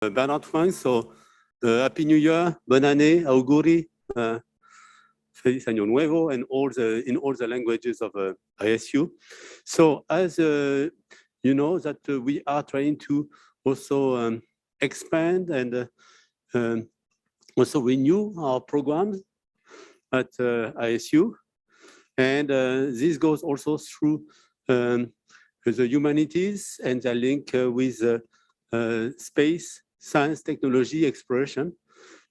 Bernard Frank, so Happy New Year, Bonne année, Auguri, Feliz Año Nuevo, and in all the languages of ISU. So as you know that we are trying to also expand and also renew our programs at ISU. And this goes also through the humanities and the link with space, science, technology, exploration.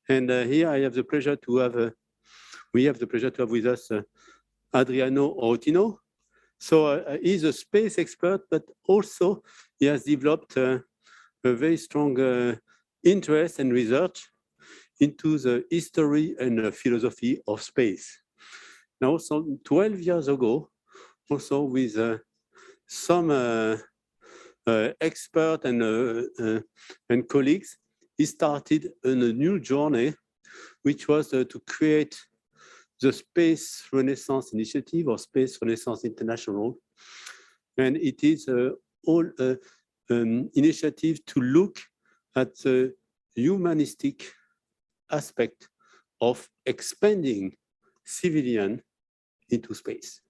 And here I have the pleasure to have, we have the pleasure to have with us Adriano Autino. So he's a space expert, but also he has developed a very strong interest and research into the history and philosophy of space. Now, some 12 years ago, also with some expert and colleagues, he started a new journey, which was to create the Space Renaissance Initiative or Space Renaissance International. And it is all initiative to look at the humanistic aspect of expanding civilian into space.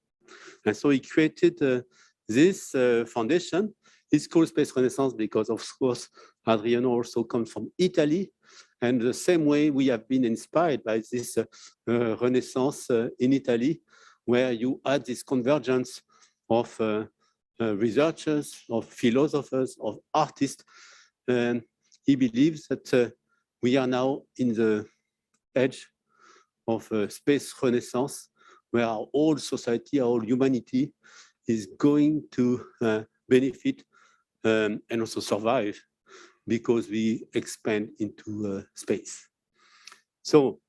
And so he created this foundation. It's called Space Renaissance because, of course, Adriano also comes from Italy. And the same way we have been inspired by this Renaissance in Italy, where you add this convergence of researchers, of philosophers, of artists. He believes that we are now in the edge of a space renaissance, where our whole society, our whole humanity is going to benefit and also survive because we expand into space. So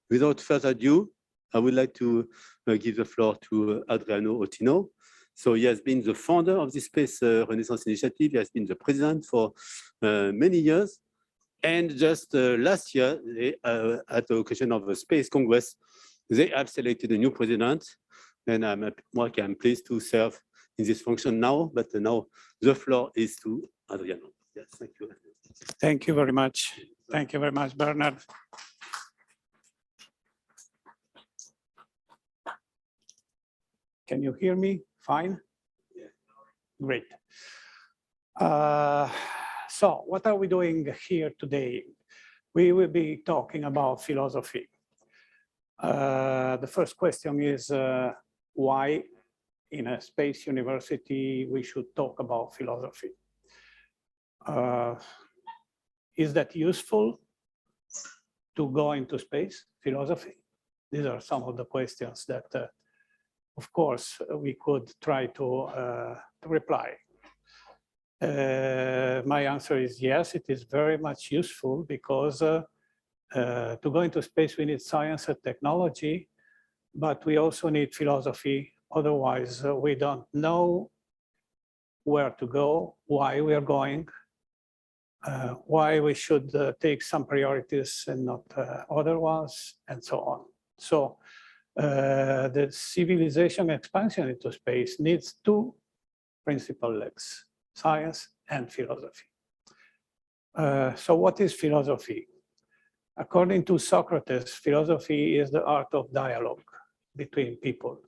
without further ado, I would like to give the floor to Adriano Autino. So he has been the founder of the Space Renaissance Initiative. He has been the president for many years. And just last year, at the occasion of the Space Congress, they have selected a new president. And I'm pleased to serve in this function now, but now the floor is to Adriano. Yes, thank you. Thank you very much. Thank you very much, Bernard. Can you hear me fine? Yeah. Great. So what are we doing here today? We will be talking about philosophy. The first question is why in a space university we should talk about philosophy. Is that useful to go into space, philosophy? These are some of the questions that, of course, we could try to reply. My answer is yes, it is very much useful because to go into space we need science and technology, but we also need philosophy. Otherwise, we don't know where to go, why we are going, why we should take some priorities and not other ones, and so on. So the civilization expansion into space needs two principal legs, science and philosophy. So what is philosophy? According to Socrates, philosophy is the art of dialogue between people,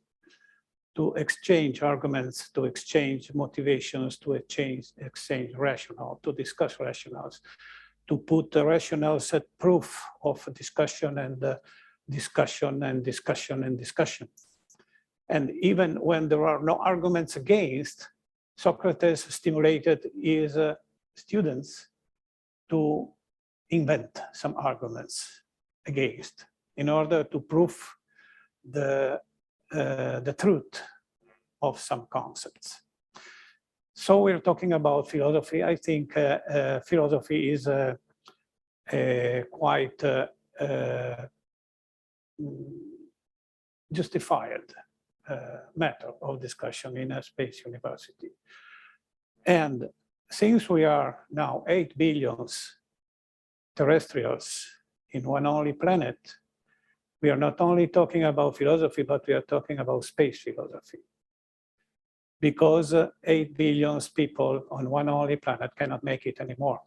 to exchange arguments, to exchange motivations, to exchange rationale, to discuss rationales, to put the rationales at proof of discussion and discussion and discussion and discussion. And even when there are no arguments against, Socrates stimulated his students to invent some arguments against in order to prove the truth of some concepts. So we're talking about philosophy. I think philosophy is a quite justified matter of discussion in a space university. And since we are now 8 billion terrestrials in one only planet, we are not only talking about philosophy, but we are talking about space philosophy. Because 8 billion people on one only planet cannot make it anymore.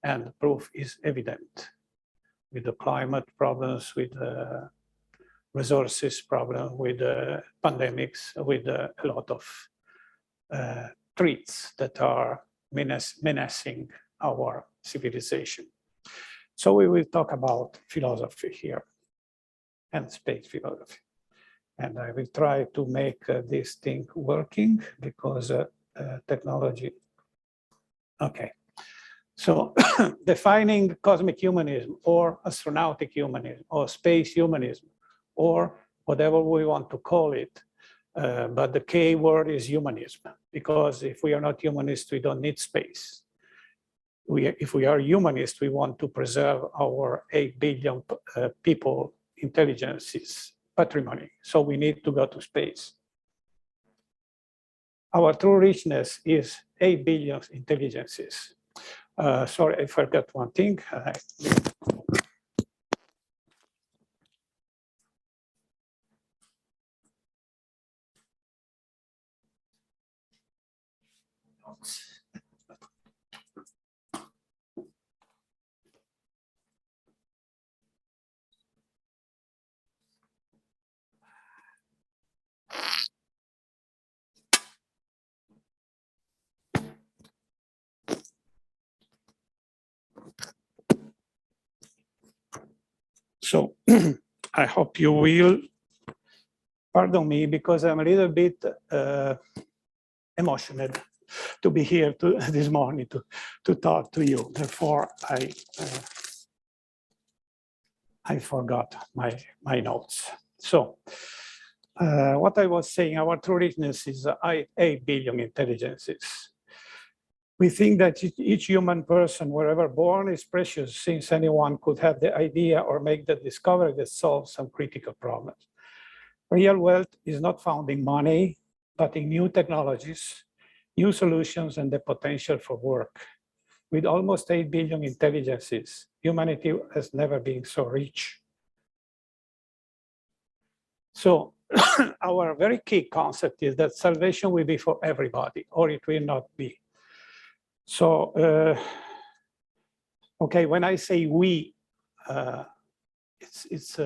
and the proof is evident with the climate problems, with the resources problem, with the pandemics, with a lot of threats that are menacing our civilization. So we will talk about philosophy here and space philosophy. And I will try to make this thing working because technology. Okay. So defining cosmic humanism or astronautic humanism or space humanism or whatever we want to call it. But the key word is humanism, because if we are not humanists, we don't need space. If we are humanists, we want to preserve our 8 billion people intelligences patrimony. So we need to go to space. Our true richness is 8 billion intelligences. Sorry, I forgot one thing. So I hope you will pardon me because I'm a little bit emotional to be here this morning to talk to you. Therefore, I forgot my notes. So what I was saying, our true richness is 8 billion intelligences. We think that each human person, wherever born, is precious, since anyone could have the idea or make the discovery that solves some critical problems. Real wealth is not found in money, but in new technologies, new solutions, and the potential for work. With almost 8 billion intelligences, humanity has never been so rich. So our very key concept is that salvation will be for everybody, or it will not be. So, okay, when I say we, it's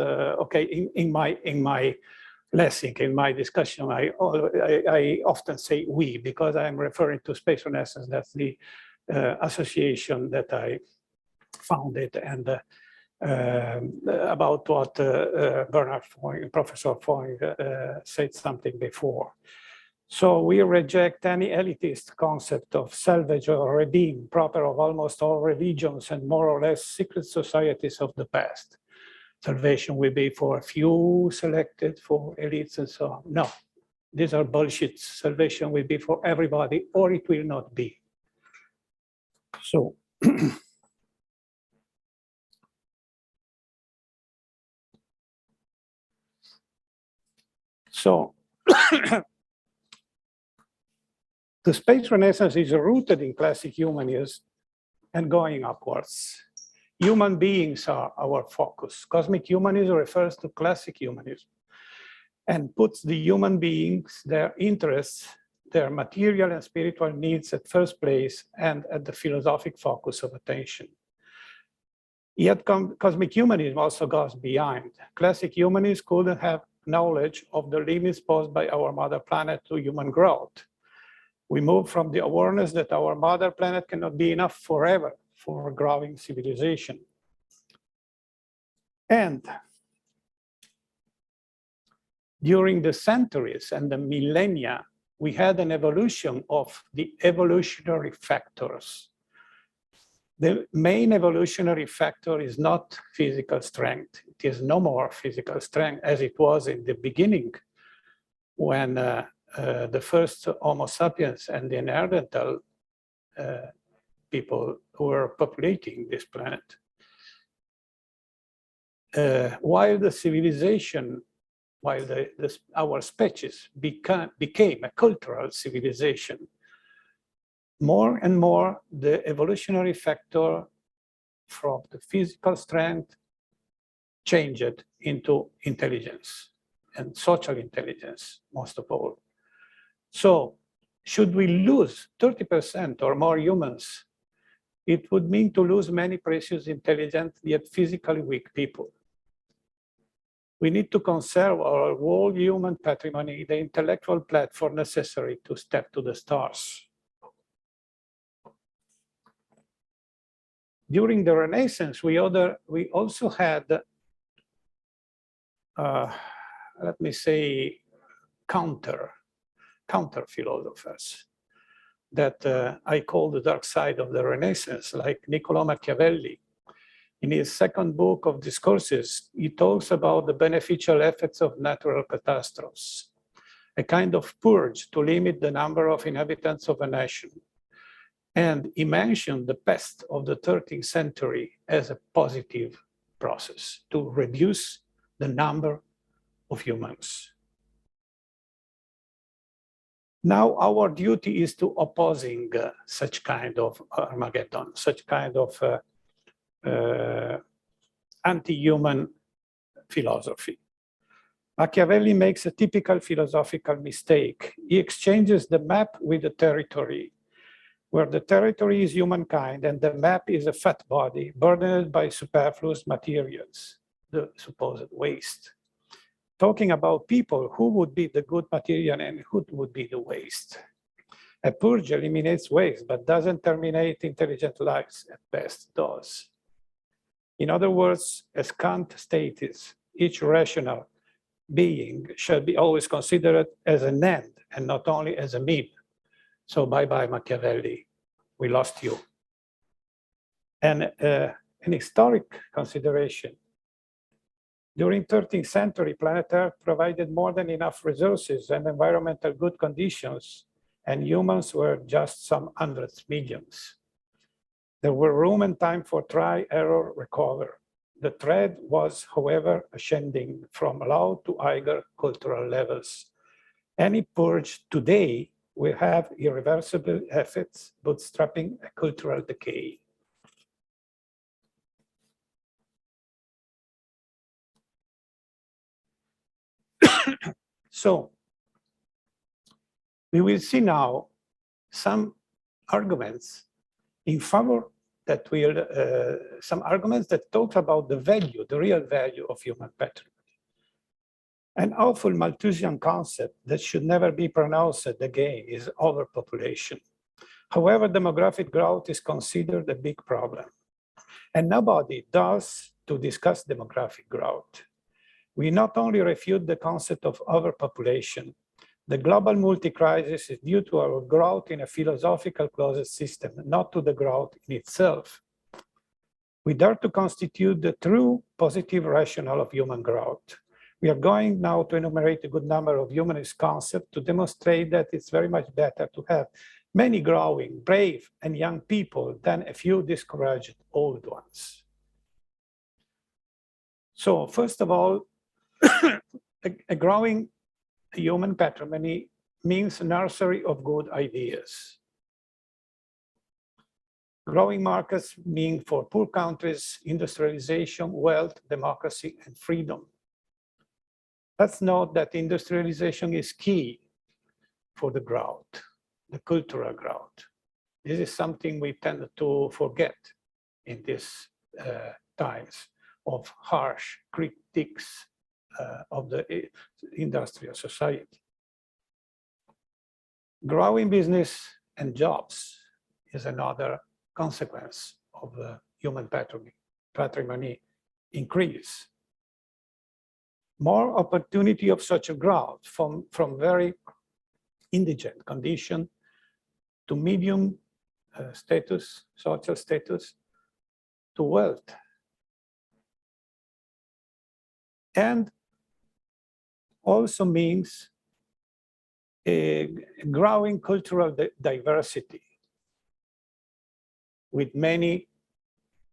okay. In my lesson, in my discussion, I often say we because I'm referring to Space Renaissance. That's the association that I founded, and about what Bernard Foy, Professor Foy, said something before. So we reject any elitist concept of salvage or redeem, proper of almost all religions and more or less secret societies of the past. Salvation will be for a few selected, for elites and so on. No, these are bullshit. Salvation will be for everybody, or it will not be. So, the Space Renaissance is rooted in classic humanism and going upwards. Human beings are our focus. Cosmic humanism refers to classic humanism and puts the human beings, their interests, their material and spiritual needs at first place and at the philosophic focus of attention. Yet cosmic humanism also goes beyond. Classic humanism couldn't have knowledge of the limits posed by our mother planet to human growth. We move from the awareness that our mother planet cannot be enough forever for a growing civilization. And during the centuries and the millennia, we had an evolution of the evolutionary factors. The main evolutionary factor is not physical strength. It is no more physical strength as it was in the beginning when the first Homo sapiens and the Neanderthal people were populating this planet. While the civilization, while our species became a cultural civilization, more and more the evolutionary factor from the physical strength changed into intelligence and social intelligence, most of all. So should we lose 30% or more humans, it would mean to lose many precious, intelligent, yet physically weak people. We need to conserve our whole human patrimony, the intellectual platform necessary to step to the stars. During the Renaissance, we also had, let me say, counter philosophers that I call the dark side of the Renaissance, like Niccolò Machiavelli. In his second book of Discourses, he talks about the beneficial effects of natural catastrophes, a kind of purge to limit the number of inhabitants of a nation. And he mentioned the pest of the 13th century as a positive process to reduce the number of humans. Now our duty is to opposing such kind of Armageddon, such kind of anti-human philosophy. Machiavelli makes a typical philosophical mistake. He exchanges the map with the territory, where the territory is humankind and the map is a fat body burdened by superfluous materials, the supposed waste. Talking about people, who would be the good material and who would be the waste. A purge eliminates waste, but doesn't terminate intelligent lives, at best does. In other words, as Kant stated, each rational being shall be always considered as an end and not only as a mean. So bye-bye, Machiavelli, we lost you. And an historic consideration. During 13th century, planet Earth provided more than enough resources and environmental good conditions, and humans were just some hundreds millions. There were room and time for try, error, recover. The trend was, however, ascending from low to higher cultural levels. Any purge today will have irreversible effects, bootstrapping a cultural decay. So, we will see now some arguments in favor that will, some arguments that talk about the value, the real value of human patrimony. An awful Malthusian concept that should never be pronounced again is overpopulation. However, demographic growth is considered a big problem. And nobody does to discuss demographic growth. We not only refute the concept of overpopulation, the global multi-crisis is due to our growth in a philosophical closed system, not to the growth in itself. We dare to constitute the true positive rationale of human growth. We are going now to enumerate a good number of humanist concepts to demonstrate that it's very much better to have many growing, brave, and young people than a few discouraged old ones. So first of all, a growing human patrimony means a nursery of good ideas. Growing markets mean for poor countries industrialization, wealth, democracy, and freedom. Let's note that industrialization is key for the growth, the cultural growth. This is something we tend to forget in these times of harsh critiques of the industrial society. Growing business and jobs is another consequence of the human patrimony increase. More opportunity of such a growth from very indigent condition to medium status, social status, to wealth. And also means a growing cultural diversity with many,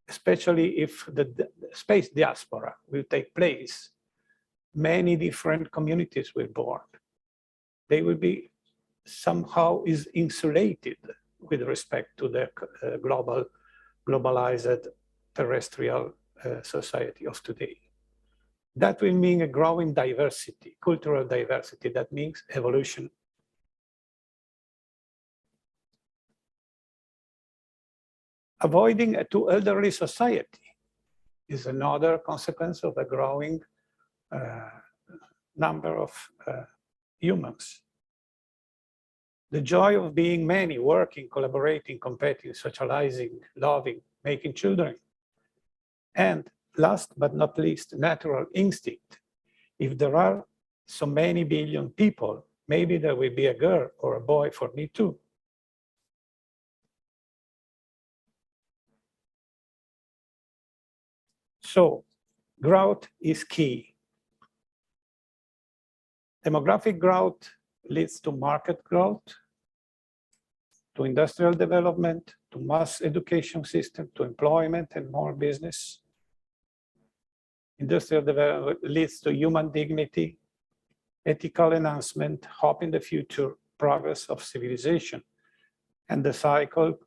especially if the space diaspora will take place, many different communities will be born. They will be somehow insulated with respect to the globalized terrestrial society of today. That will mean a growing diversity, cultural diversity. That means evolution. Avoiding a too elderly society is another consequence of a growing number of humans. The joy of being many, working, collaborating, competing, socializing, loving, making children. And last but not least, natural instinct. If there are so many billion people, maybe there will be a girl or a boy for me too. So growth is key. Demographic growth leads to market growth, to industrial development, to mass education system, to employment and more business. Industrial development leads to human dignity, ethical enhancement, hope in the future, progress of civilization, and the cycle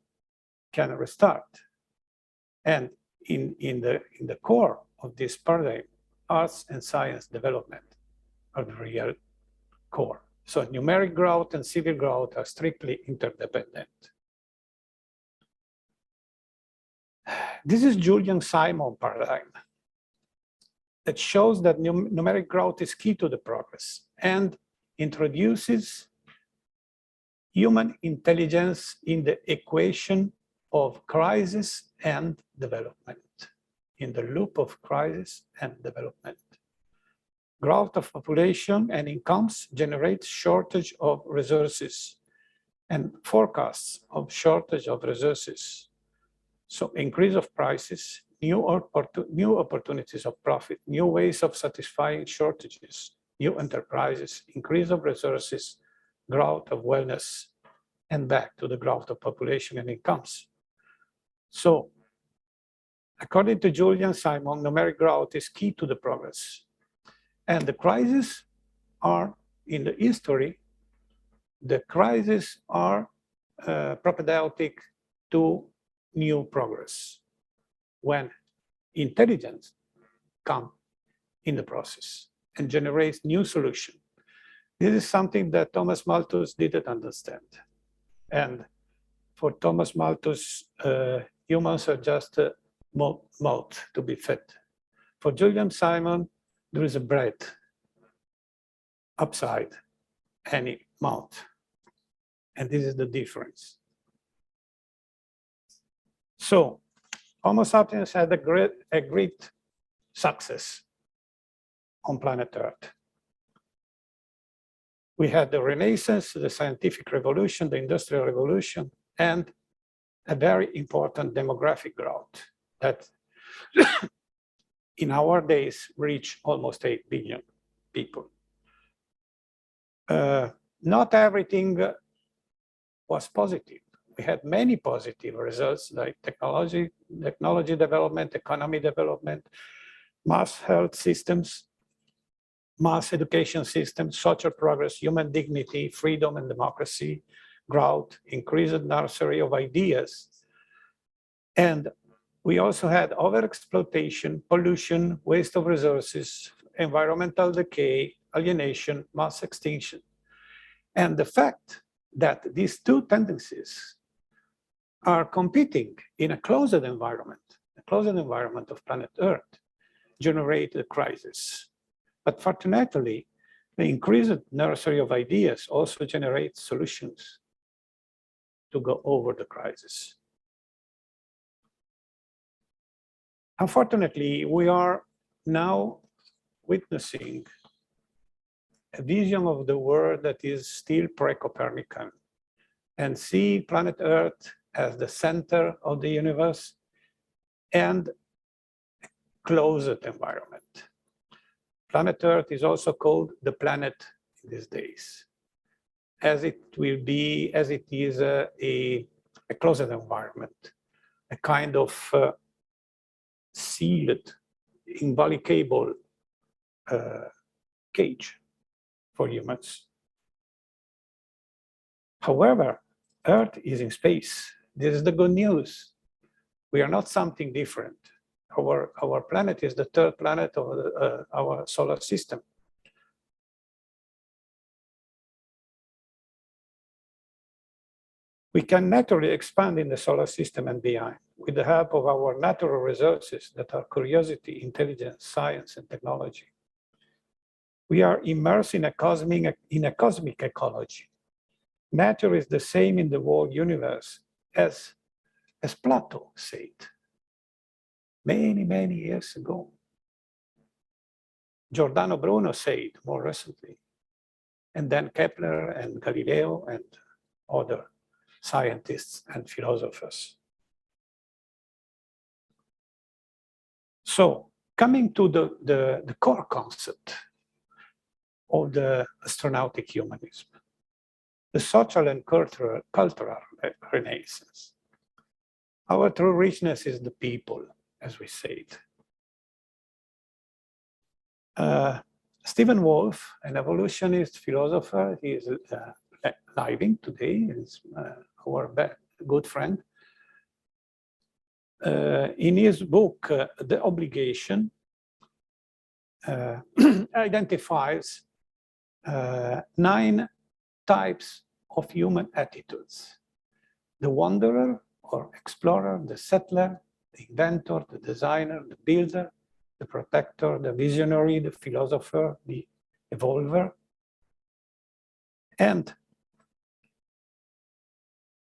can restart. And in the core of this paradigm, arts and science development are the real core. So numeric growth and civil growth are strictly interdependent. This is Julian Simon paradigm that shows that numeric growth is key to the progress and introduces human intelligence in the equation of crisis and development, in the loop of crisis and development. Growth of population and incomes generates shortage of resources and forecasts of shortage of resources. So increase of prices, new opportunities of profit, new ways of satisfying shortages, new enterprises, increase of resources, growth of wellness, and back to the growth of population and incomes. So according to Julian Simon, numeric growth is key to the progress. And the crises are, in the history, the crises are propedeutic to new progress when intelligence comes in the process and generates new solutions. This is something that Thomas Malthus didn't understand. And for Thomas Malthus, humans are just a mouth to be fed. For Julian Simon, there is a bread upside any mouth. And this is the difference. So Homo sapiens had a great success on planet Earth. We had the Renaissance, the scientific revolution, the industrial revolution, and a very important demographic growth that in our days reach almost 8 billion people. Not everything was positive. We had many positive results like technology development, economy development, mass health systems, mass education systems, social progress, human dignity, freedom and democracy, growth, increased nursery of ideas. And we also had overexploitation, pollution, waste of resources, environmental decay, alienation, mass extinction. And the fact that these two tendencies are competing in a closed environment of planet Earth, generate a crisis. But fortunately, the increased nursery of ideas also generates solutions to go over the crisis. Unfortunately, we are now witnessing a vision of the world that is still pre-Copernican and see planet Earth as the center of the universe and a closed environment. Planet Earth is also called the planet in these days, as it will be, as it is a closed environment, a kind of sealed, invalicable cage for humans. However, Earth is in space. This is the good news. We are not something different. Our planet is the third planet of our solar system. We can naturally expand in the solar system and beyond. with the help of our natural resources that are curiosity, intelligence, science, and technology. We are immersed in a cosmic ecology. Nature is the same in the whole universe as Plato said many, many years ago. Giordano Bruno said more recently, and then Kepler and Galileo and other scientists and philosophers. So coming to the core concept of the astronautic humanism, the social and cultural renaissance. Our true richness is the people, as we said. Stephen Wolf, an evolutionist philosopher, he is living today, is our good friend. In his book, The Obligation, identifies 9 types of human attitudes: the wanderer or explorer, the settler, the inventor, the designer, the builder, the protector, the visionary, the philosopher, the evolver. And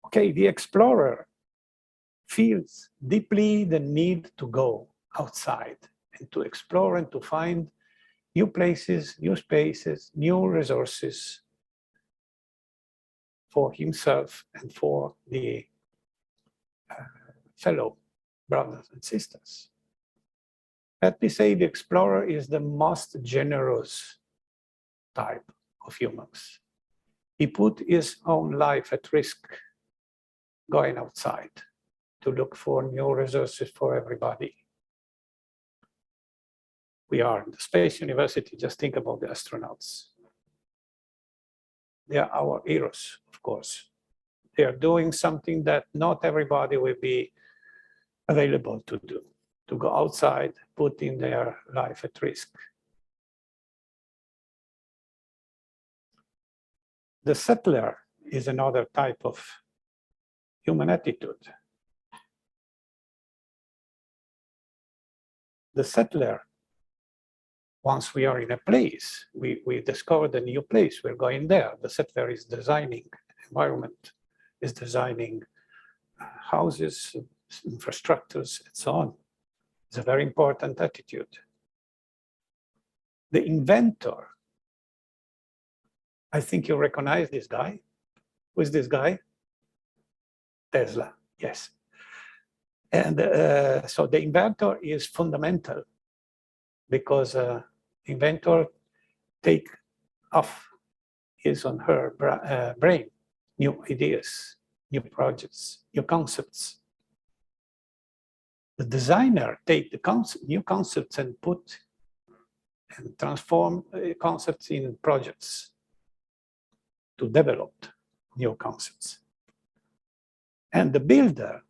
okay, the explorer feels deeply the need to go outside and to explore and to find new places, new spaces, new resources for himself and for the fellow brothers and sisters. Let me say the explorer is the most generous type of humans. He put his own life at risk going outside to look for new resources for everybody. We are in the Space University, just think about the astronauts. They are our heroes, of course. They are doing something that not everybody will be available to do, to go outside, putting their life at risk. The settler is another type of human attitude. The settler, once we are in a place, we discovered a new place, we're going there. The settler is designing environment, is designing houses, infrastructures, and so on. It's a very important attitude. The inventor, I think you recognize this guy. Who is this guy? Tesla, yes. And so the inventor is fundamental because inventor take off his on her brain new ideas, new projects, new concepts. The designer take the new concepts and put and transform concepts in projects to develop new concepts. And the builder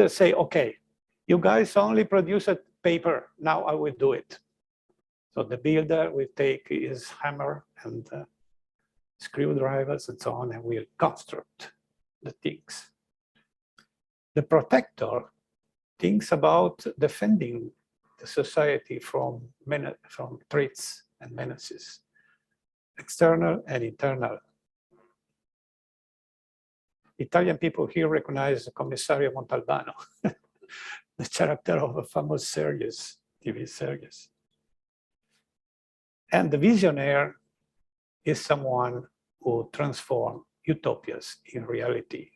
say, okay, you guys only produce a paper, now I will do it. So the builder will take his hammer and screwdrivers and so on, and will construct the things. The protector thinks about defending the society from threats and menaces, external and internal. Italian people here recognize Commissario Montalbano, the character of a famous series, TV series. And the visionary is someone who transforms utopias in reality.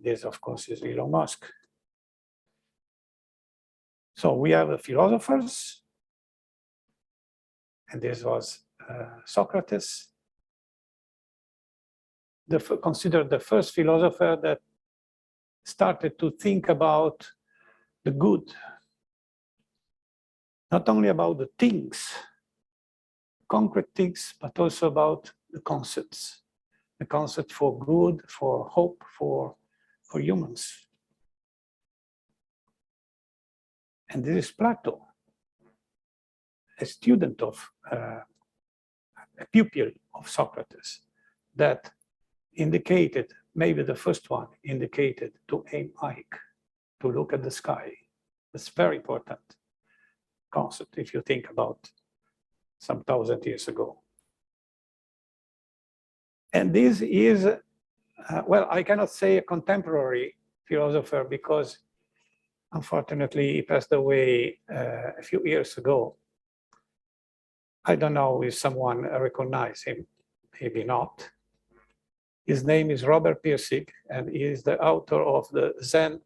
This, of course, is Elon Musk. So we have the philosophers, and this was Socrates, considered the first philosopher that started to think about the good, not only about the things, concrete things, but also about the concepts. The concept for good, for hope, for humans. And this is Plato, a student of, a pupil of Socrates, that indicated maybe the first one indicated to aim high, to look at the sky. It's very important concept if you think about some 1,000 years ago. And this is, well, I cannot say a contemporary philosopher because unfortunately he passed away a few years ago. I don't know if someone recognizes him, maybe not. His name is Robert Pirsig, and he is the author of the Zen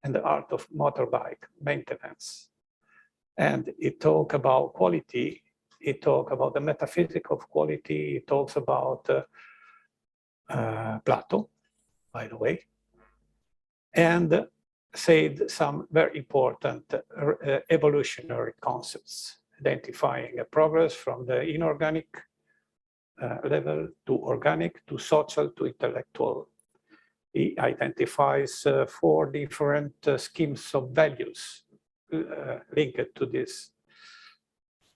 and the Art of Motorbike Maintenance. And he talks about quality, he talks about the metaphysics of quality, he talks about Plato, by the way, and said some very important evolutionary concepts, identifying a progress from the inorganic level to organic, to social, to intellectual. He identifies 4 different schemes of values linked to this.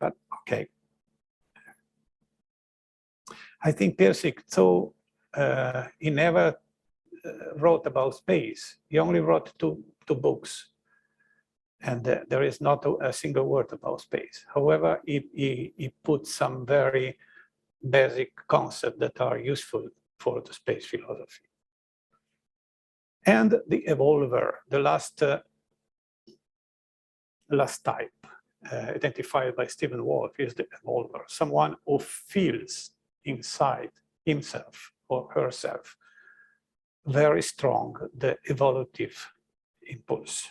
But okay. I think Pirsig, though he never wrote about space, he only wrote two books. And there is not a single word about space. However, he put some very basic concepts that are useful for the space philosophy. And the evolver, the last type identified by Stephen Wolf is the evolver, someone who feels inside himself or herself very strong the evolutive impulse.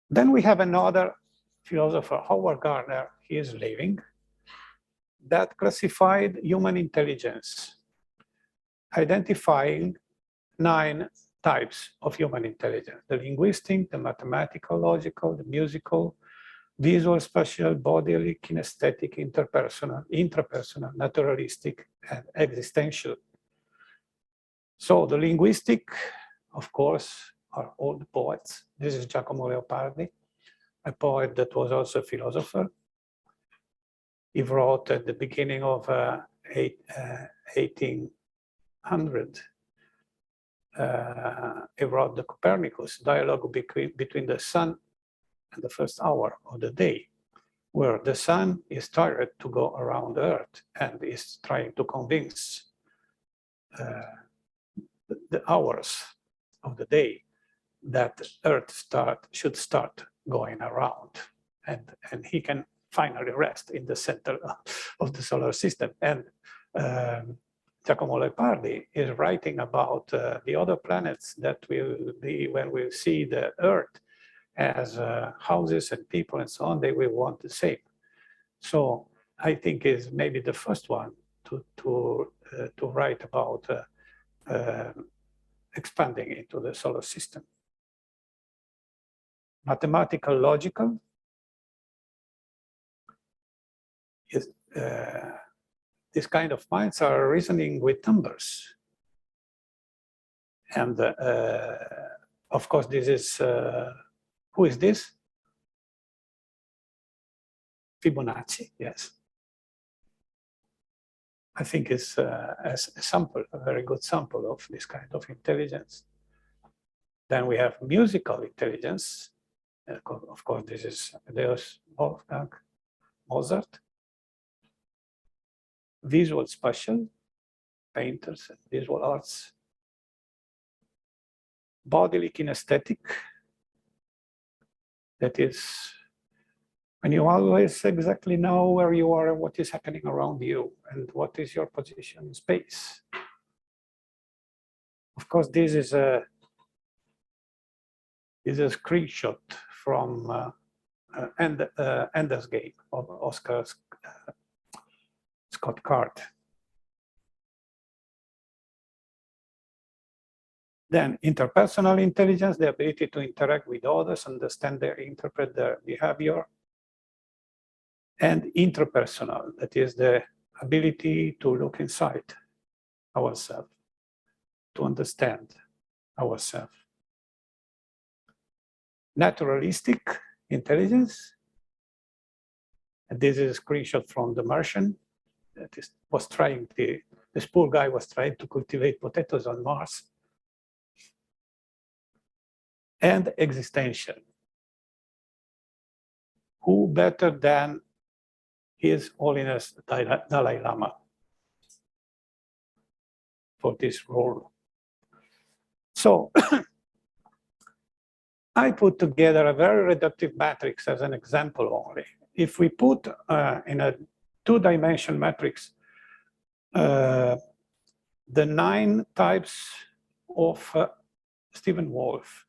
Then we have another philosopher, Howard Gardner, he is living, that classified human intelligence, identifying 9 types of human intelligence: the linguistic, the mathematical, logical, the musical, visual, spatial, bodily, kinesthetic, interpersonal, naturalistic, and existential. So the linguistic, of course, are all the poets. This is Giacomo Leopardi, a poet that was also a philosopher. He wrote at the beginning of 1800. He wrote the Copernicus, dialogue between the sun and the first hour of the day, where the sun is tired to go around the Earth and is trying to convince the hours of the day that Earth should start going around, and he can finally rest in the center of the solar system. And Giacomo Leopardi is writing about the other planets that will be, when we see the Earth as houses and people and so on, they will want the same. So I think is maybe the first one to write about expanding into the solar system. Mathematical, logical is this kind of minds are reasoning with numbers, and of course this is who is this? Fibonacci, yes. I think it's as a sample, a very good sample of this kind of intelligence. Then we have musical intelligence. Of course, this is Amadeus Wolfgang Mozart. Visual spatial, painters and visual arts. Bodily kinesthetic, that is when you always exactly know where you are and what is happening around you and what is your position in space. Of course, this is a screenshot from Ender's Game of Oscar Scott Card. Then interpersonal intelligence, the ability to interact with others, understand their, interpret their behavior. And intrapersonal, that is the ability to look inside ourselves, to understand ourselves. Naturalistic intelligence, and this is a screenshot from The Martian, that was trying the This poor guy was trying to cultivate potatoes on Mars. And existential. Who better than His Holiness Dalai Lama for this role? So I put together a very reductive matrix as an example only. If we put in a two-dimensional matrix the 9 types of Stephen Wolf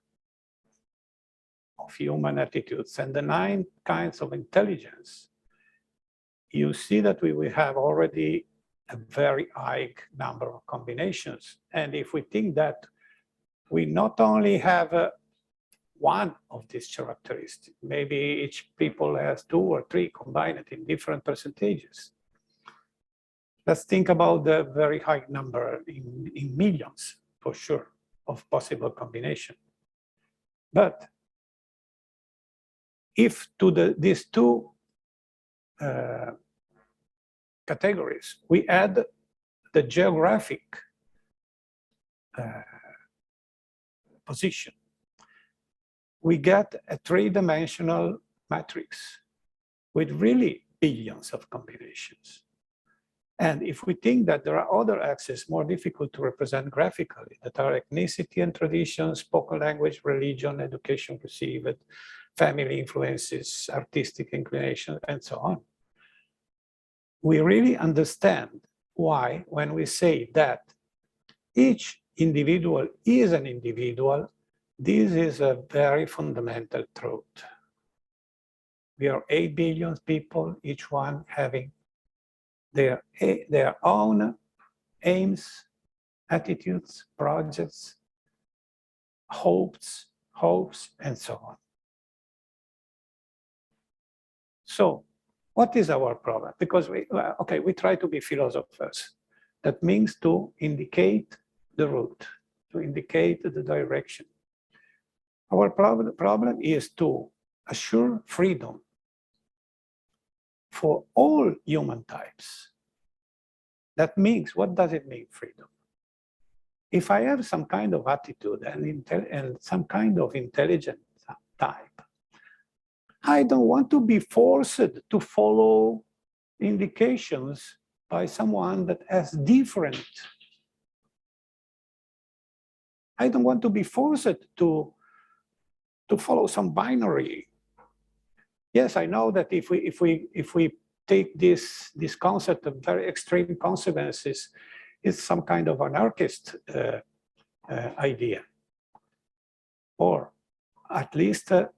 of human attitudes and the 9 kinds of intelligence, you see that we will have already a very high number of combinations. And if we think that we not only have one of these characteristics, maybe each people has 2 or 3 combined in different percentages. Let's think about the very high number in millions, for sure, of possible combination. But if to these 2 categories, we add the geographic position, we get a 3-dimensional matrix with really billions of combinations. And if we think that there are other axes more difficult to represent graphically, that are ethnicity and tradition, spoken language, religion, education received, family influences, artistic inclination, and so on, we really understand why, when we say that each individual is an individual, this is a very fundamental truth. We are 8 billion people, each one having their own aims, attitudes, projects, hopes, and so on. So, what is our problem? Because we try to be philosophers. That means to indicate the route, to indicate the direction. Our problem is to assure freedom for all human types. That means, what does it mean, freedom? If I have some kind of attitude and some kind of intelligent type, I don't want to be forced to follow indications by someone that has different. I don't want to be forced to follow some binary. Yes, I know that if we take this concept of very extreme consequences, it's some kind of anarchist idea, or at least a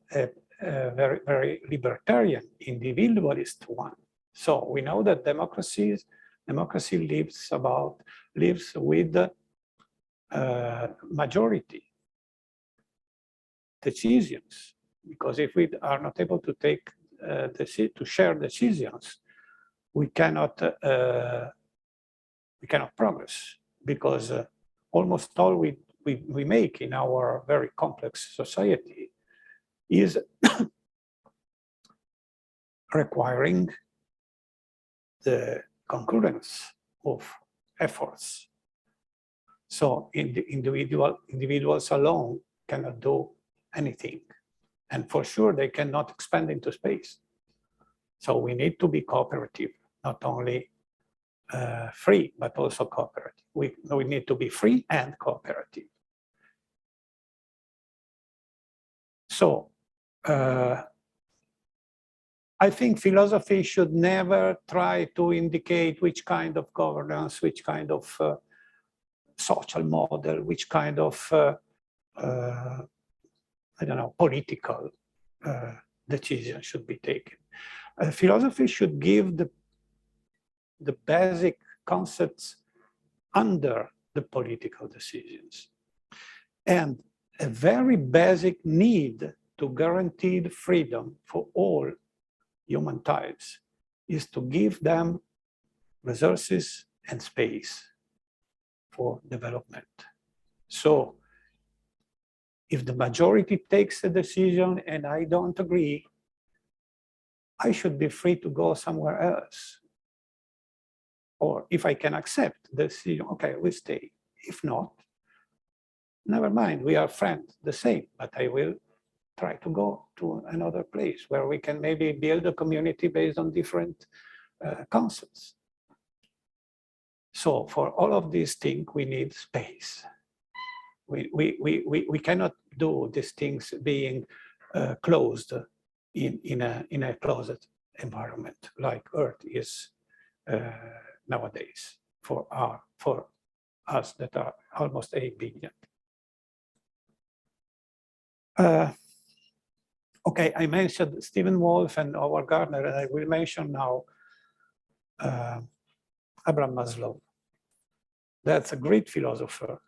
very, very libertarian, individualist one. So we know that democracy lives with majority decisions, because if we are not able to take to share decisions, we cannot progress, because almost all we make in our very complex society is requiring the concurrence of efforts. So individuals alone cannot do anything. And for sure, they cannot expand into space. So we need to be cooperative, not only free, but also cooperative. We need to be free and cooperative. So I think philosophy should never try to indicate which kind of governance, which kind of social model, which kind of I don't know, political decision should be taken. Philosophy should give the basic concepts under the political decisions. And a very basic need to guarantee the freedom for all human types is to give them resources and space for development. So if the majority takes a decision and I don't agree, I should be free to go somewhere else. or if I can accept the decision, okay, we stay. If not, never mind, we are friends, the same, but I will try to go to another place where we can maybe build a community based on different concepts. So for all of these things, we need space. We cannot do these things being closed in a closed environment like Earth is nowadays for us that are almost 8 billion. Okay, I mentioned Stephen Wolf and Howard Gardner, and I will mention now Abraham Maslow. That's a great philosopher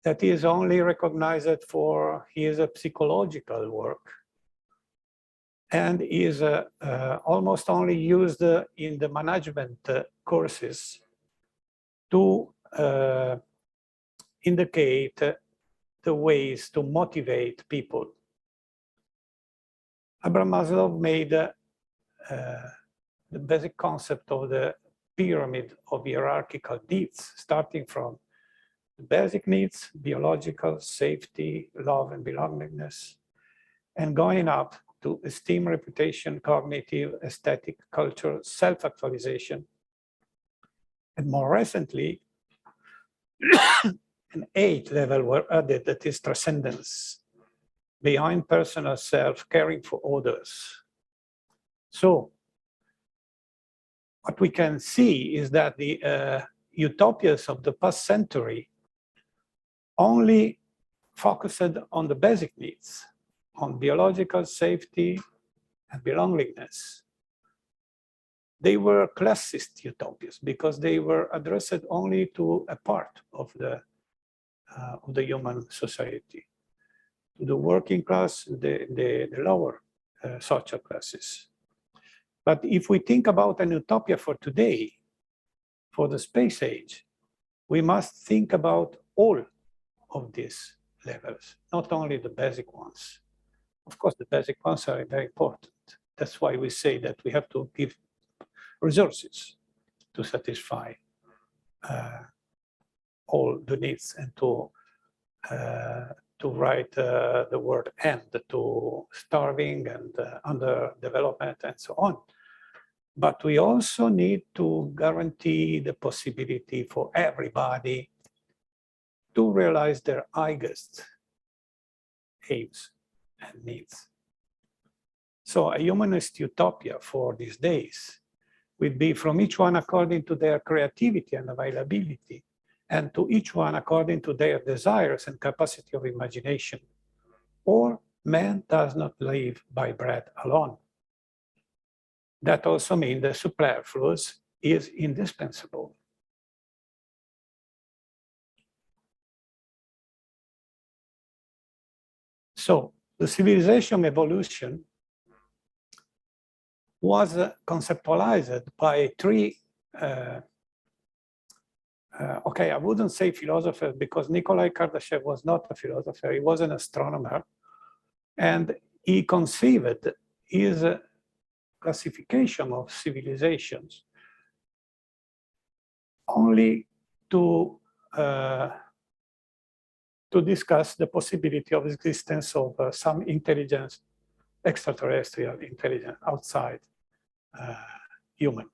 that is only recognized for his psychological work and is almost only used in the management courses to indicate the ways to motivate people. Abraham Maslow made the basic concept of the pyramid of hierarchical needs, starting from the basic needs, biological, safety, love, and belongingness, and going up to esteem, reputation, cognitive, aesthetic, culture, self-actualization. And more recently, an 8th level were added, that is transcendence, beyond personal self, caring for others. So what we can see is that the utopias of the past century only focused on the basic needs, on biological safety and belongingness. They were classist utopias because they were addressed only to a part of the human society, to the working class, the lower social classes. But if we think about an utopia for today, for the space age, we must think about all of these levels, not only the basic ones. Of course, the basic ones are very important. That's why we say that we have to give resources to satisfy all the needs and to write the word end to starving and underdevelopment and so on. But we also need to guarantee the possibility for everybody to realize their highest aims and needs. So a humanist utopia for these days would be from each one according to their creativity and availability, and to each one according to their desires and capacity of imagination. Or man does not live by bread alone. That also means the superfluous is indispensable. So the civilization evolution was conceptualized by 3 okay, I wouldn't say philosophers because Nikolai Kardashev was not a philosopher, he was an astronomer, and he conceived his classification of civilizations only to discuss the possibility of existence of some intelligence, extraterrestrial intelligence outside humans.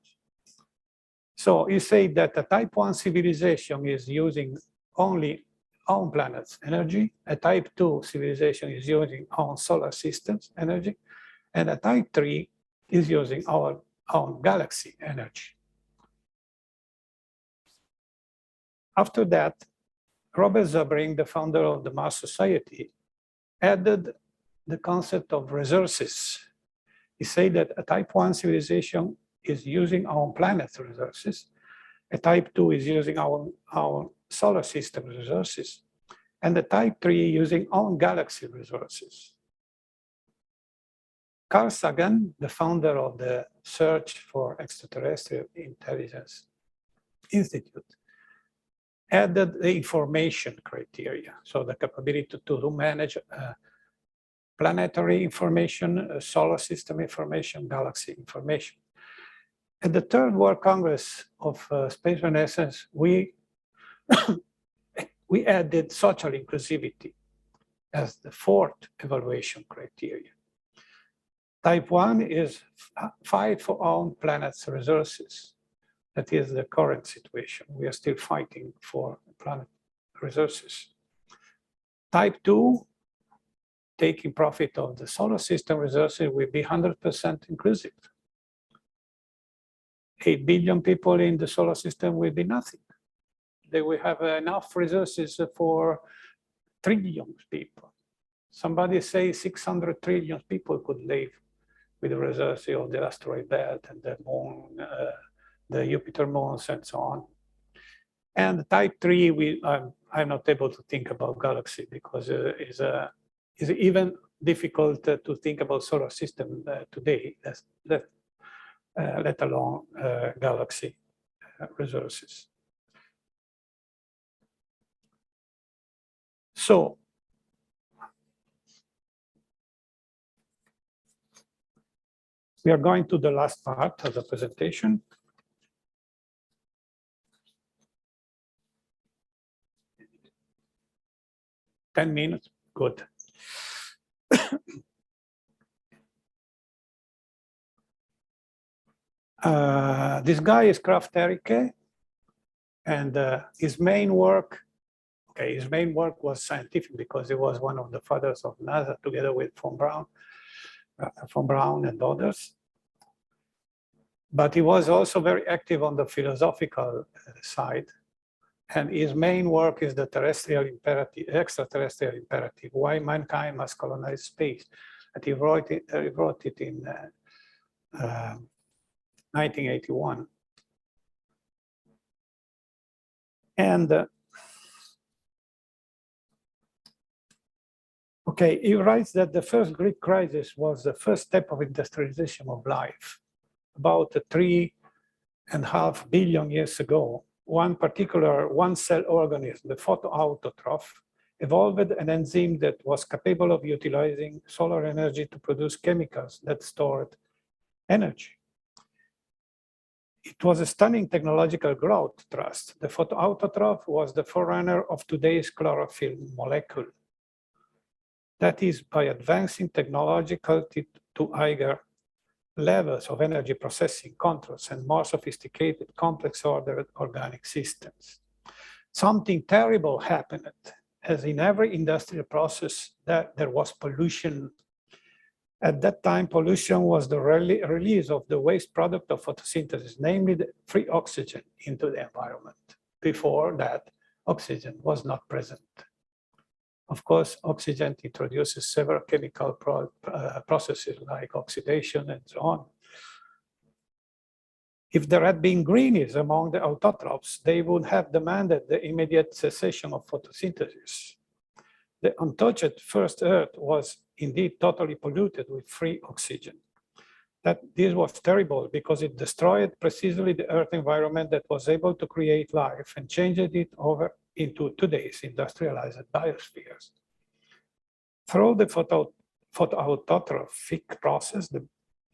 So he said that a type 1 civilization is using only own planet's energy, a type 2 civilization is using own solar system's energy, and a type 3 is using our own galaxy energy. After that, Robert Zabring, the founder of the Mars Society, added the concept of resources. He said that a type 1 civilization is using our planet's resources, a type 2 is using our solar system resources, and the type 3 using own galaxy resources. Carl Sagan, the founder of the Search for Extraterrestrial Intelligence Institute, added the information criteria, so the capability to manage planetary information, solar system information, galaxy information. At the Third World Congress of Space Renaissance, we added social inclusivity as the fourth evaluation criteria. Type 1 is fight for our planet's resources. That is the current situation. We are still fighting for planet resources. Type 2, taking profit of the solar system resources, will be 100% inclusive. 8 billion people in the solar system will be nothing. They will have enough resources for trillions of people. Somebody say 600 trillion people could live with the resources of the asteroid belt and the moon, the Jupiter moons and so on. And type 3, I'm not able to think about galaxy because it's even difficult to think about solar system today, let alone galaxy resources. So, we are going to the last part of the presentation. Ten minutes, good. This guy is Kraft Erike, and his main work was scientific because he was one of the fathers of NASA together with von Braun and others. But he was also very active on the philosophical side. And his main work is the terrestrial imperative, extraterrestrial imperative, why mankind must colonize space. And he wrote it in 1981. And okay, he writes that the first Great crisis was the first step of industrialization of life. About 3.5 billion years ago, one particular one-cell organism, the photoautotroph, evolved an enzyme that was capable of utilizing solar energy to produce chemicals that stored energy. It was a stunning technological growth thrust. The photoautotroph was the forerunner of today's chlorophyll molecule. That is, by advancing technologically to higher levels of energy processing, controls, and more sophisticated, complex ordered organic systems. Something terrible happened, as in every industrial process that there was pollution. At that time, pollution was the release of the waste product of photosynthesis, namely the free oxygen into the environment. Before that, oxygen was not present. Of course, oxygen introduces several chemical processes like oxidation and so on. If there had been greenies among the autotrophs, they would have demanded the immediate cessation of photosynthesis. The untouched first Earth was indeed totally polluted with free oxygen. This was terrible because it destroyed precisely the Earth environment that was able to create life and changed it over into today's industrialized biospheres. Through the photoautotrophic process, the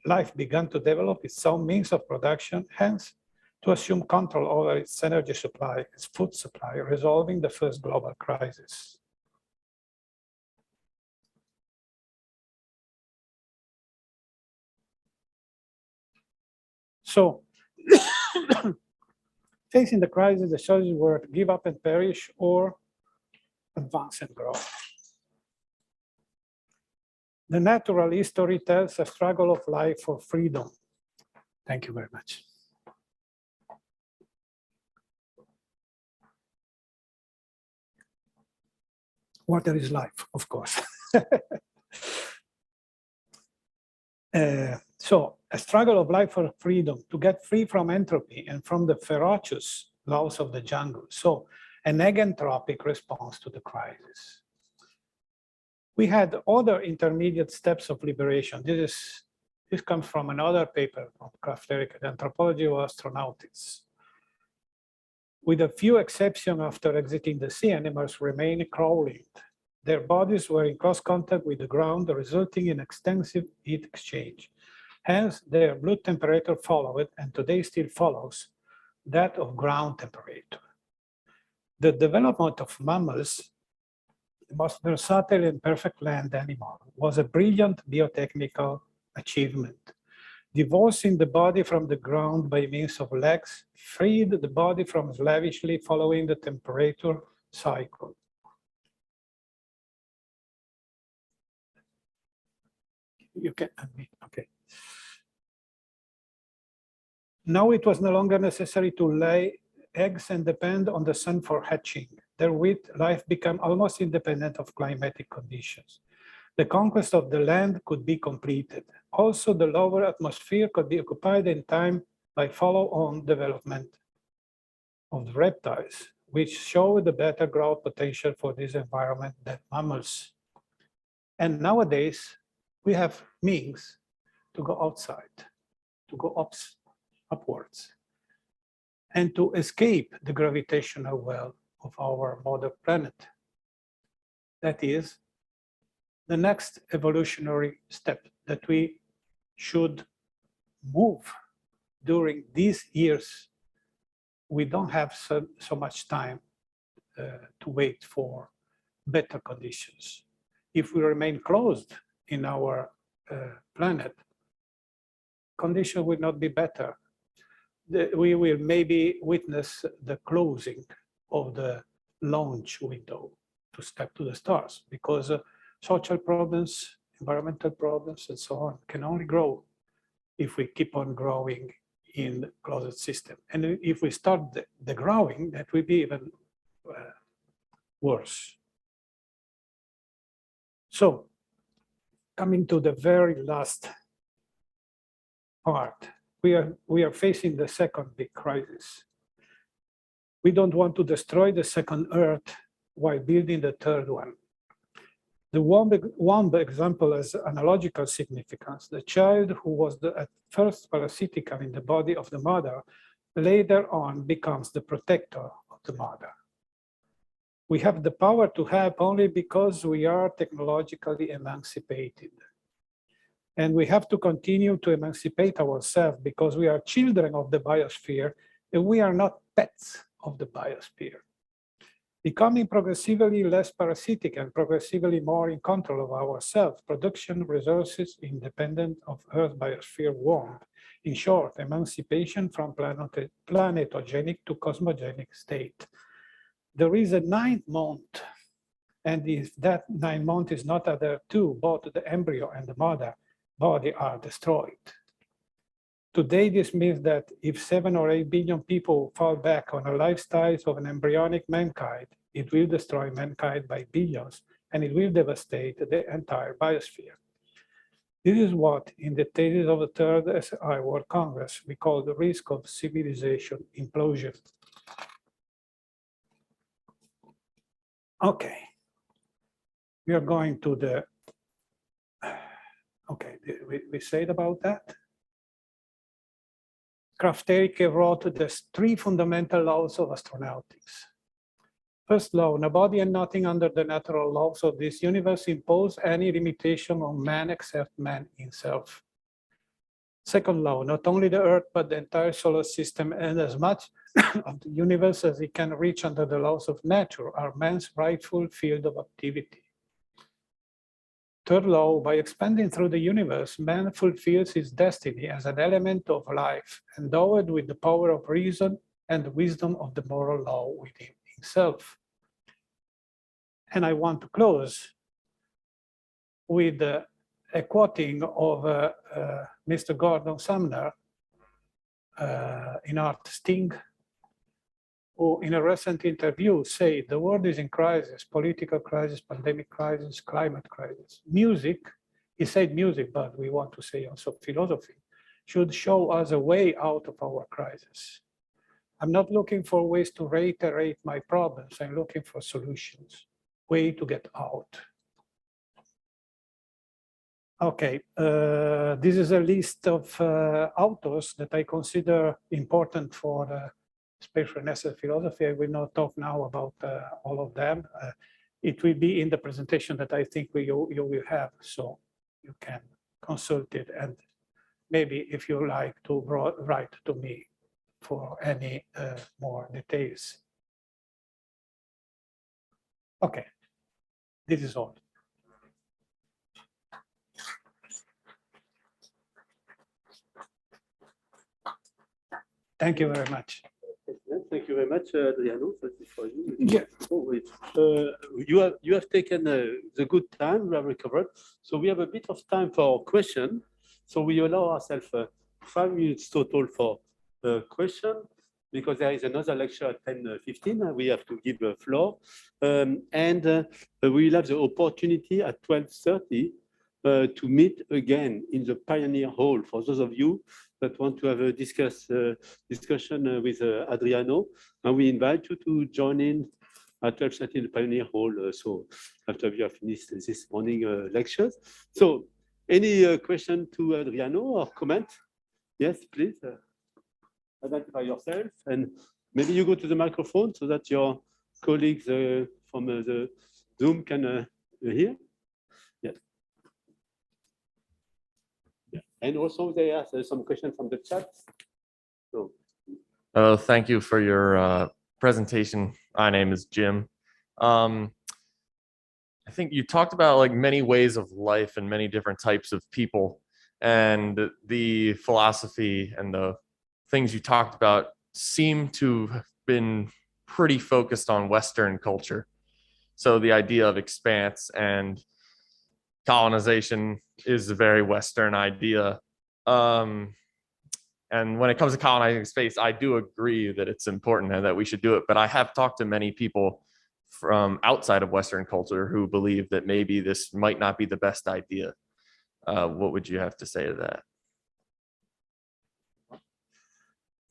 life began to develop its own means of production, hence to assume control over its energy supply, its food supply, resolving the first global crisis. So, facing the crisis, the choices were to give up and perish or advance and grow. The natural history tells a struggle of life for freedom. Thank you very much. Water is life, of course. So, a struggle of life for freedom, to get free from entropy and from the ferocious laws of the jungle. So, an agentropic response to the crisis. We had other intermediate steps of liberation. This comes from another paper from Kraft Erike, The Anthropology of Astronautics. With a few exceptions, after exiting the sea, animals remained crawling. Their bodies were in close contact with the ground, resulting in extensive heat exchange. Hence, their blood temperature followed, and today still follows, that of ground temperature. The development of mammals, the most versatile and perfect land animal, was a brilliant biotechnical achievement. Divorcing the body from the ground by means of legs freed the body from slavishly following the temperature cycle. You can unmute, okay. Now it was no longer necessary to lay eggs and depend on the sun for hatching. Therewith, life became almost independent of climatic conditions. The conquest of the land could be completed. Also, the lower atmosphere could be occupied in time by follow-on development of the reptiles, which show the better growth potential for this environment than mammals. And nowadays, we have means to go outside, to go upwards, and to escape the gravitational well of our mother planet. That is the next evolutionary step that we should move during these years. We don't have so much time to wait for better conditions. If we remain closed in our planet, conditions will not be better. We will maybe witness the closing of the launch window to step to the stars, because social problems, environmental problems, and so on can only grow if we keep on growing in the closed system. And if we start the growing, that will be even worse. So, coming to the very last part, we are facing the second big crisis. We don't want to destroy the second Earth while building the third one. The one example has analogical significance. The child who was at first parasitical in the body of the mother, later on becomes the protector of the mother. We have the power to help only because we are technologically emancipated. And we have to continue to emancipate ourselves because we are children of the biosphere and we are not pets of the biosphere. Becoming progressively less parasitic and progressively more in control of our self-production resources independent of Earth's biosphere warmth. In short, emancipation from planetogenic to cosmogenic state. There is a 9th month, and if that 9th month is not adhered to, both the embryo and the mother body are destroyed. Today, this means that if 7 or 8 billion people fall back on a lifestyle of an embryonic mankind, it will destroy mankind by billions, and it will devastate the entire biosphere. This is what, in the thesis of the Third SI World Congress, we call the risk of civilization implosion. Okay, we are going to the, okay, we said about that. Krafft-Erike wrote the 3 fundamental laws of astronautics. First law, nobody and nothing under the natural laws of this universe impose any limitation on man except man himself. Second law, not only the Earth, but the entire solar system and as much of the universe as it can reach under the laws of nature are man's rightful field of activity. Third law, by expanding through the universe, man fulfills his destiny as an element of life, endowed with the power of reason and the wisdom of the moral law within himself. And I want to close with a quoting of Mr. Gordon Sumner in Art Sting, who in a recent interview said, the world is in crisis, political crisis, pandemic crisis, climate crisis. Music, he said music, but we want to say also philosophy, should show us a way out of our crisis. I'm not looking for ways to reiterate my problems, I'm looking for solutions, way to get out. Okay, this is a list of authors that I consider important for the space renaissance philosophy. I will not talk now about all of them. It will be in the presentation that I think you will have, so you can consult it and maybe if you like to write to me for any more details. Okay, this is all. Thank you very much. Thank you very much, Adriano. That is for you. Yeah. You have taken the good time. We have recovered. So we have a bit of time for question. So we allow ourselves 5 minutes total for question, because there is another lecture at 10:15. We have to give the floor. And we will have the opportunity at 12:30 to meet again in the Pioneer Hall. For those of you that want to have a discussion with Adriano, and we invite you to join in at 12:30 in the Pioneer Hall. So after we have finished this morning lectures. So any question to Adriano or comment? Yes, please. Identify yourself, and maybe you go to the microphone so that your colleagues from the Zoom can hear. Yes. Yeah. And also they ask some questions from the chat. So. Thank you for your presentation. My name is Jim. I think you talked about like many ways of life and many different types of people, and the philosophy and the things you talked about seem to have been pretty focused on Western culture. So the idea of expanse and colonization is a very Western idea. And when it comes to colonizing space, I do agree that it's important and that we should do it. But I have talked to many people from outside of Western culture who believe that maybe this might not be the best idea. What would you have to say to that?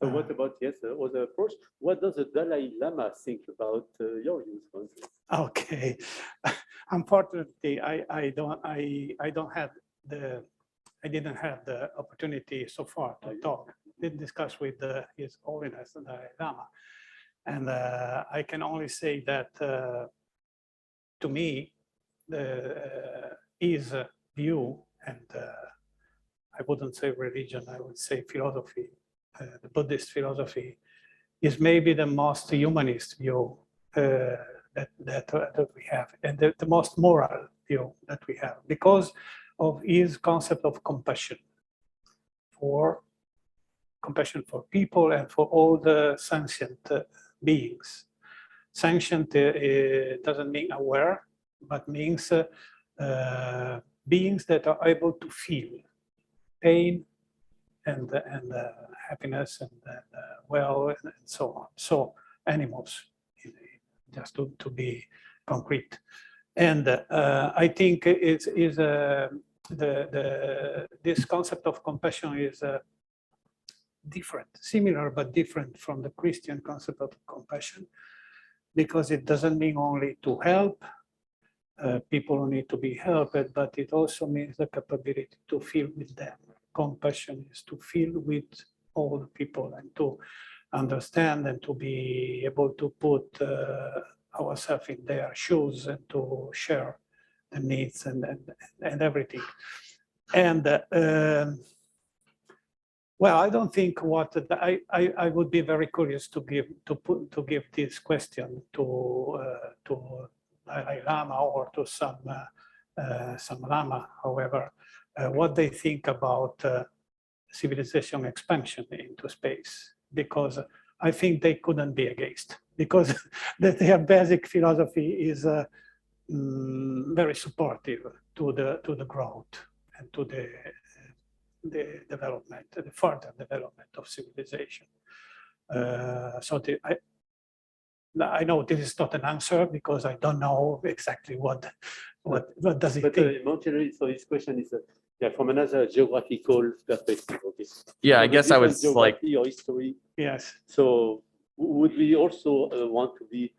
So what about, yes, other approach? What does the Dalai Lama think about your use? Okay, unfortunately, I didn't have the opportunity so far to talk, did discuss with His Holiness the Dalai Lama, and I can only say that to me, his view, and I wouldn't say religion, I would say philosophy, the Buddhist philosophy, is maybe the most humanist view that we have, and the most moral view that we have, because of his concept of compassion for people and for all the sentient beings. Sentient doesn't mean aware, but means beings that are able to feel pain and happiness and well and so on. So animals, just to be concrete. And I think this concept of compassion is different, similar but different from the Christian concept of compassion, because it doesn't mean only to help people who need to be helped, but it also means the capability to feel with them. Compassion is to feel with all the people and to understand and to be able to put ourselves in their shoes and to share the needs and everything. And well, I don't think I would be very curious to give this question to Dalai Lama or to some Lama, however, what they think about civilization expansion into space, because I think they couldn't be against, because their basic philosophy is very supportive to the growth and to the development, the further development of civilization. So I know this is not an answer because I don't know exactly what does it think. So this question is from another geographical perspective. Okay. Yeah, I guess I would like your history. Yes. So would we also want to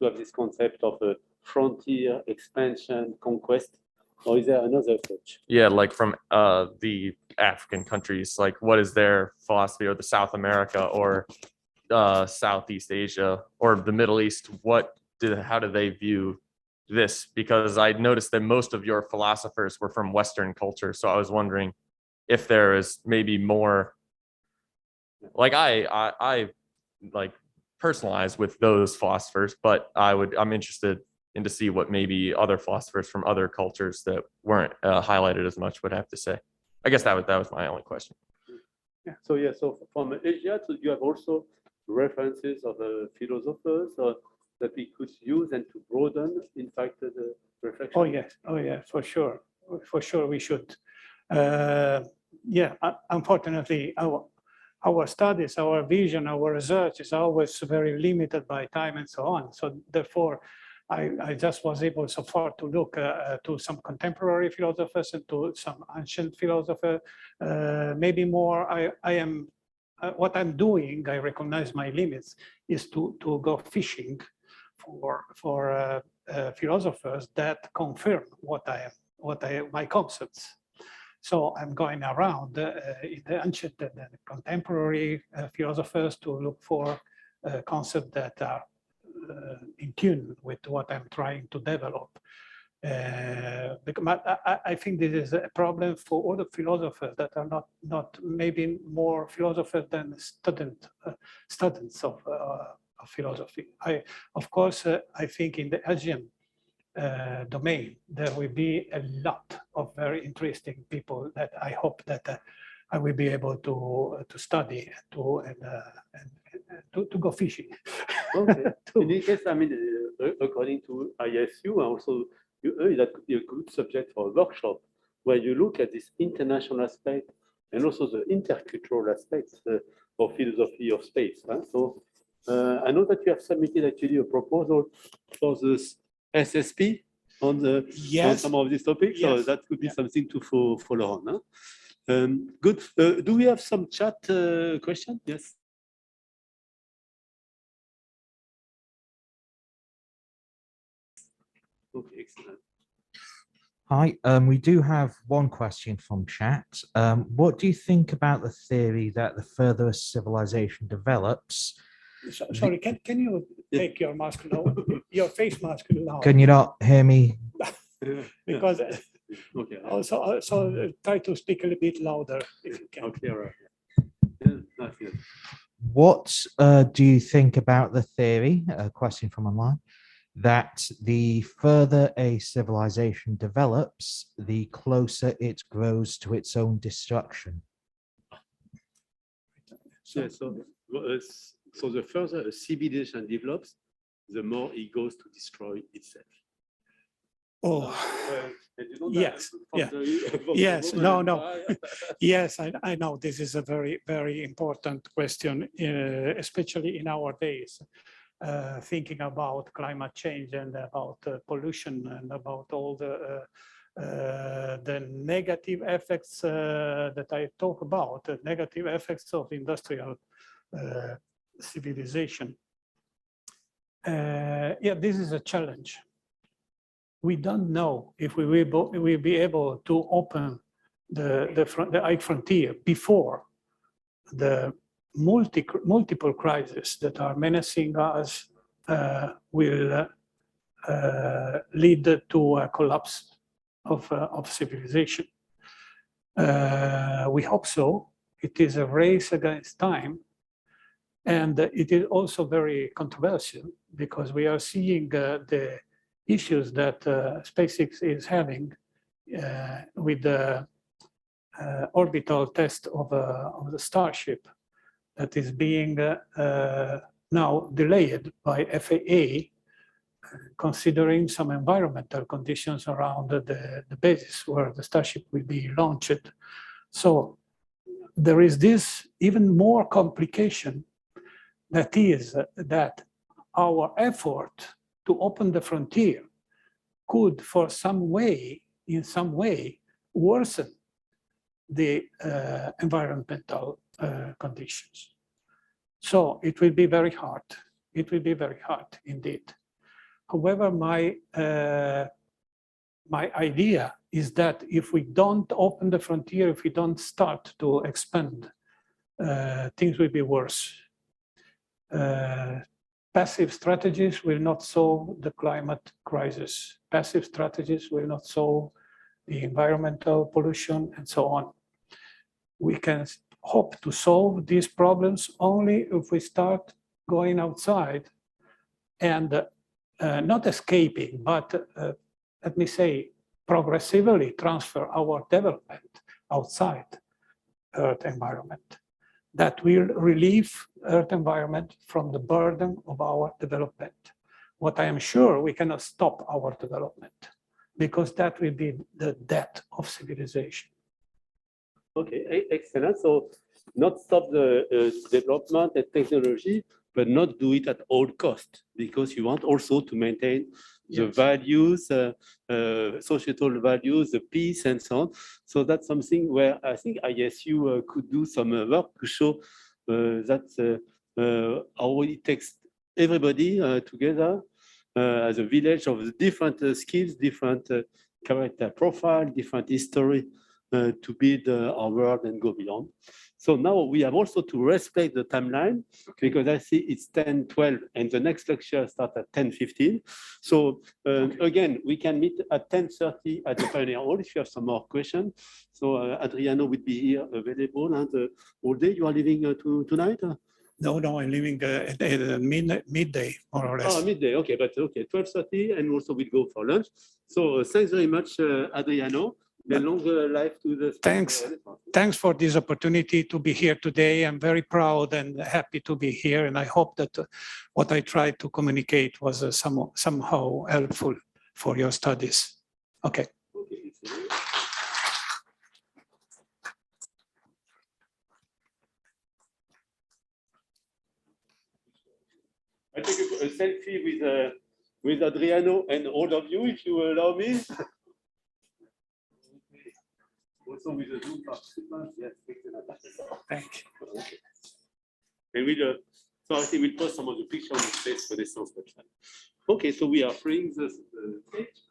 have this concept of frontier expansion, conquest, or is there another approach? Yeah, like from the African countries, like what is their philosophy, or the South America or Southeast Asia or the Middle East? How do they view this? Because I noticed that most of your philosophers were from Western culture, so I was wondering if there is maybe more, like I like personalize with those philosophers, but I'm interested in to see what maybe other philosophers from other cultures that weren't highlighted as much would have to say. I guess that was my only question. Yeah. So yeah, so from Asia, so you have also references of philosophers that we could use and to broaden, in fact, the reflection. Oh yes, for sure we should. Yeah, unfortunately, our studies, our vision, our research is always very limited by time and so on. So therefore, I just was able so far to look to some contemporary philosophers and to some ancient philosophers. Maybe more, I am, what I'm doing, I recognize my limits, is to go fishing for philosophers that confirm my concepts. So I'm going around in the ancient and contemporary philosophers to look for concepts that are in tune with what I'm trying to develop. Because I think this is a problem for all the philosophers that are not maybe more philosophers than students of philosophy. Of course, I think in the Asian domain, there will be a lot of very interesting people that I hope that I will be able to study and to go fishing. Okay. In this case, I mean, according to ISU, also that could be a good subject for a workshop where you look at this international aspect and also the intercultural aspects of philosophy of space. Huh? So I know that you have submitted actually a proposal for this SSP on some of these topics. Yes. So that could be something to follow on. Huh? Good. Do we have some chat question? Yes. Okay, excellent. Hi, we do have one question from chat. What do you think about the theory that the further a civilization develops? Sorry, can you take your mask low, your face mask low? Can you not hear me? Because okay. Also try to speak a little bit louder if you can. Okay, all right. Yeah, that's good. What do you think about the theory, a question from online, that the further a civilization develops, the closer it grows to its own destruction? Yeah, so the further a civilization develops, the more it goes to destroy itself. Oh, yes, yeah, yes, no. Yes, I know this is a very, very important question, especially in our days. Thinking about climate change and about pollution and about all the negative effects that I talk about, the negative effects of industrial civilization. Yeah, this is a challenge. We don't know if we will be able to open the high frontier before the multiple crises that are menacing us will lead to a collapse of civilization. We hope so. It is a race against time. And it is also very controversial because we are seeing the issues that SpaceX is having with the orbital test of the Starship that is being now delayed by FAA, considering some environmental conditions around the basis where the Starship will be launched. So there is this even more complication, that is that our effort to open the frontier could in some way worsen the environmental conditions. So it will be very hard. It will be very hard indeed. However, my idea is that if we don't open the frontier, if we don't start to expand, things will be worse. Passive strategies will not solve the climate crisis. Passive strategies will not solve the environmental pollution and so on. we can hope to solve these problems only if we start going outside and not escaping, but let me say, progressively transfer our development outside Earth environment. That will relieve Earth environment from the burden of our development. What I am sure, we cannot stop our development, because that will be the death of civilization. Okay, excellent. So not stop the development and technology, but not do it at all cost, because you want also to maintain the values, societal values, the peace, and so on. So that's something where I think ISU could do some work to show that how it takes everybody together as a village of different skills, different character profile, different history to build our world and go beyond. So now we have also to respect the timeline, because I see it's 10:12 and the next lecture starts at 10:15. So again, we can meet at 10:30 at the Pioneer Hall if you have some more questions. So Adriano would be here available and all day. You are leaving tonight? No, I'm leaving at midday, more or less. Oh, midday, okay, but okay, 12:30, and also we'll go for lunch. So thanks very much, Adriano. A long life to the... Thanks for this opportunity to be here today. I'm very proud and happy to be here, and I hope that what I tried to communicate was somehow helpful for your studies. Okay. I take a selfie with Adriano and all of you, if you allow me. Also with the Zoom participants, yes, excellent. Thank you. And so I think we'll post some of the pictures on the Space Renaissance website. Okay, so we are freeing the stage.